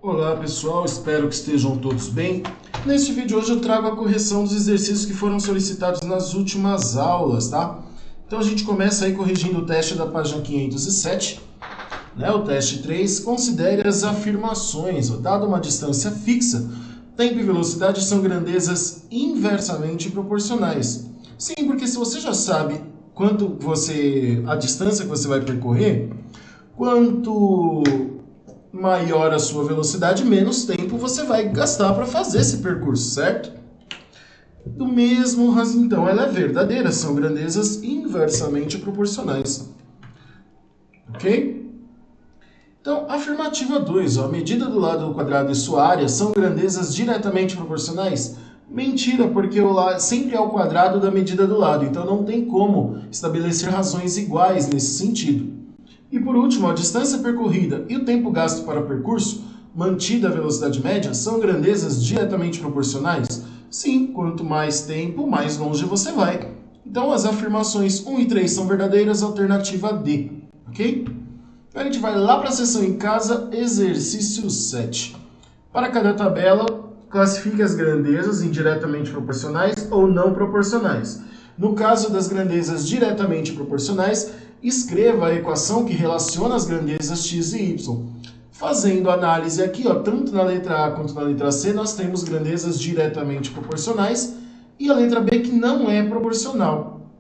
Olá pessoal, espero que estejam todos bem. Neste vídeo hoje eu trago a correção dos exercícios que foram solicitados nas últimas aulas, tá? Então a gente começa aí corrigindo o teste da página 507, né? O teste 3, considere as afirmações. Dada uma distância fixa, tempo e velocidade são grandezas inversamente proporcionais. Sim, porque se você já sabe a distância que você vai percorrer, quanto maior a sua velocidade, menos tempo você vai gastar para fazer esse percurso, certo? Do mesmo razão, então, ela é verdadeira, são grandezas inversamente proporcionais. Ok? Então, afirmativa 2, a medida do lado do quadrado e sua área são grandezas diretamente proporcionais? Mentira, porque o lado sempre é o quadrado da medida do lado, então não tem como estabelecer razões iguais nesse sentido. E por último, a distância percorrida e o tempo gasto para o percurso, mantida a velocidade média, são grandezas diretamente proporcionais? Sim, quanto mais tempo, mais longe você vai. Então as afirmações 1 e 3 são verdadeiras, alternativa D, ok? A gente vai lá para a seção em casa, exercício 7. Para cada tabela, classifique as grandezas indiretamente proporcionais ou não proporcionais. No caso das grandezas diretamente proporcionais, escreva a equação que relaciona as grandezas x e y. Fazendo análise aqui, tanto na letra A quanto na letra C, nós temos grandezas diretamente proporcionais e a letra B que não é proporcional.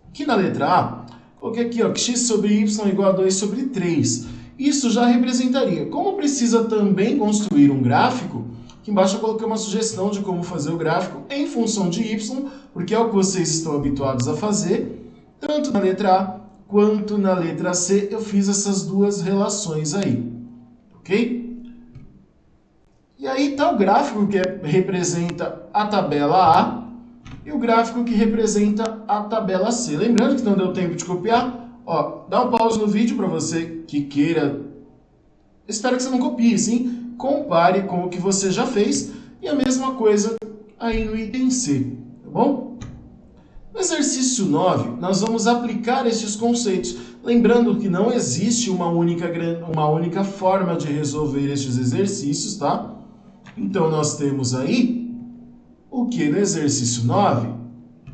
Aqui na letra A, coloquei aqui que x sobre y é igual a 2 sobre 3. Isso já representaria. Como precisa também construir um gráfico, aqui embaixo eu coloquei uma sugestão de como fazer o gráfico em função de y, porque é o que vocês estão habituados a fazer. Tanto na letra A quanto na letra C, eu fiz essas duas relações aí, ok? E aí está o gráfico que representa a tabela A e o gráfico que representa a tabela C. Lembrando que não deu tempo de copiar, dá um pause no vídeo para você que queira. Espero que você não copie, sim? Compare com o que você já fez e a mesma coisa aí no item C, tá bom? No exercício 9, nós vamos aplicar estes conceitos, lembrando que não existe uma única forma de resolver estes exercícios, tá? Então, nós temos aí o que no exercício 9?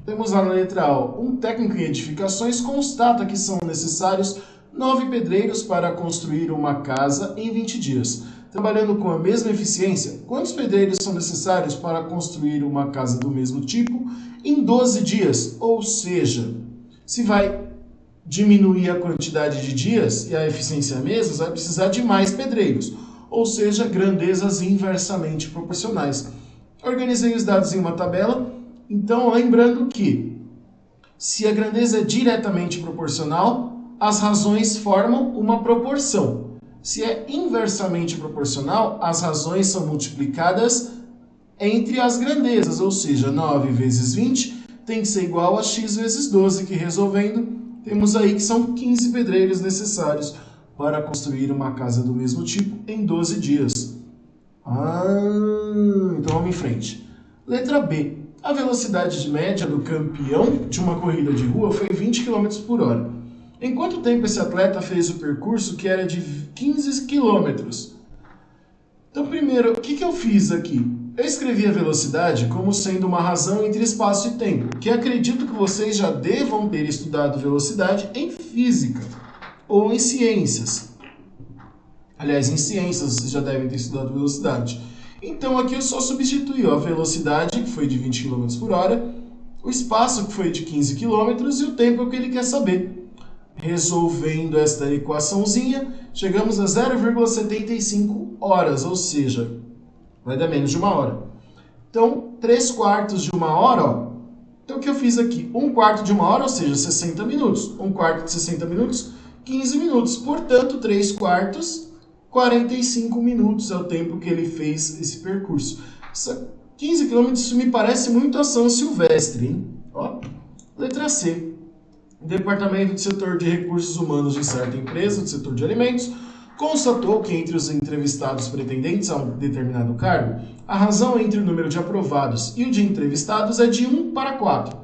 Temos lá na letra A, um técnico em edificações constata que são necessários 9 pedreiros para construir uma casa em 20 dias. Trabalhando com a mesma eficiência, quantos pedreiros são necessários para construir uma casa do mesmo tipo em 12 dias? Ou seja, se vai diminuir a quantidade de dias e a eficiência é a mesma, você vai precisar de mais pedreiros. Ou seja, grandezas inversamente proporcionais. Organizei os dados em uma tabela, então lembrando que se a grandeza é diretamente proporcional, as razões formam uma proporção. Se é inversamente proporcional, as razões são multiplicadas entre as grandezas, ou seja, 9 vezes 20 tem que ser igual a x vezes 12, que resolvendo, temos aí que são 15 pedreiros necessários para construir uma casa do mesmo tipo em 12 dias. Então vamos em frente. Letra B. A velocidade média do campeão de uma corrida de rua foi 20 km por hora. Em quanto tempo esse atleta fez o percurso que era de 15 km? Então, primeiro, o que eu fiz aqui? Eu escrevi a velocidade como sendo uma razão entre espaço e tempo, que acredito que vocês já devam ter estudado velocidade em física ou em ciências. Aliás, em ciências vocês já devem ter estudado velocidade. Então aqui eu só substituí a velocidade, que foi de 20 km por hora, o espaço, que foi de 15 km, e o tempo que ele quer saber. Resolvendo esta equaçãozinha, chegamos a 0,75 horas, ou seja, vai dar menos de uma hora. Então, 3/4 de uma hora, então o que eu fiz aqui? 1/4 de uma hora, ou seja, 60 minutos. 1/4 de 60 minutos, 15 minutos. Portanto, 3/4, 45 minutos é o tempo que ele fez esse percurso. 15 km, isso me parece muito a São Silvestre, hein? Letra C. O Departamento de Setor de Recursos Humanos de certa empresa do setor de alimentos constatou que entre os entrevistados pretendentes a um determinado cargo, a razão entre o número de aprovados e o de entrevistados é de 1 para 4.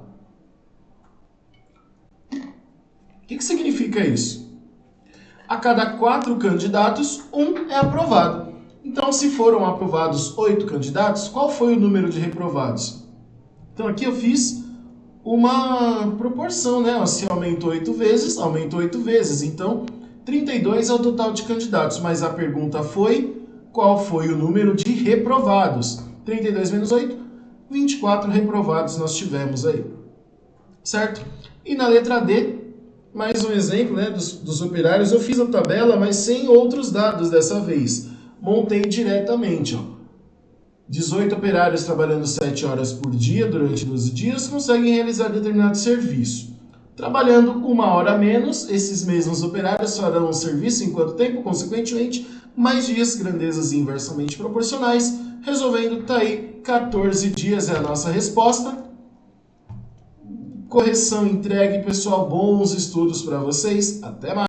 O que significa isso? A cada 4 candidatos, 1 é aprovado. Então, se foram aprovados 8 candidatos, qual foi o número de reprovados? Então, aqui eu fiz uma proporção, né? Se aumentou 8 vezes, aumentou 8 vezes. Então, 32 é o total de candidatos. Mas a pergunta foi, qual foi o número de reprovados? 32 menos 8, 24 reprovados nós tivemos aí. Certo? E na letra D, mais um exemplo, né, dos operários. Eu fiz a tabela, mas sem outros dados dessa vez. Montei diretamente, ó. 18 operários trabalhando 7 horas por dia durante 12 dias conseguem realizar determinado serviço. Trabalhando 1 hora a menos, esses mesmos operários farão o serviço em quanto tempo? Consequentemente, mais dias, grandezas inversamente proporcionais, resolvendo, tá aí, 14 dias é a nossa resposta. Correção entregue, pessoal, bons estudos para vocês, até mais!